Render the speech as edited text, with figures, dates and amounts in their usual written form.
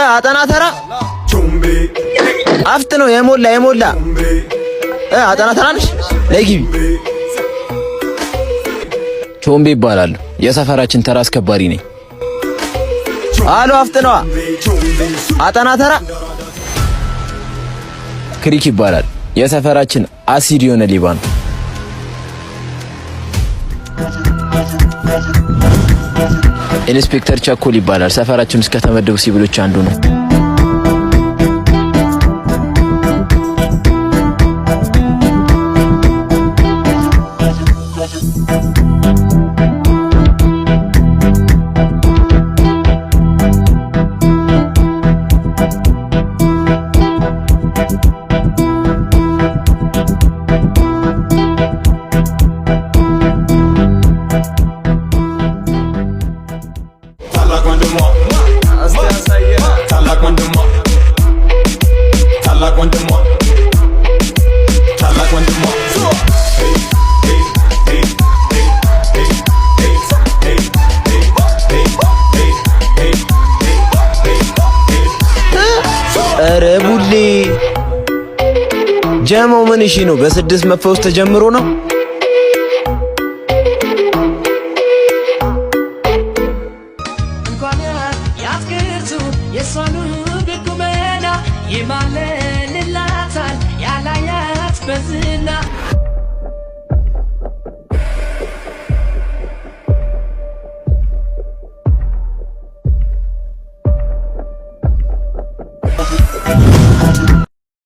አጠና ተራ አፍጥ ነው የሞላ አጠና ተራ ነሽ ነይ ግቢ ቾምቤ ይባላል የሰፈራችን ተራ አስከባሪ ነኝ አሎ አፍጥ ነው አጠና ተራ ክሪክ ይባላል የሰፈራችን አሲድ የሆነ ሌባ ነው ኢንስፔክተር ቸኮል ይባላል ሰፈራችን ውስጥ ከተመደቡ ሲቪሎች አንዱ ነው ረቡሌ ጀማው ምን እሺ ነው በስድስት መፈውስ ተጀምሮ ነው እንኳን ያስከቱ የሷኑ በቁመና ይማለልላታል ያላያት በዝና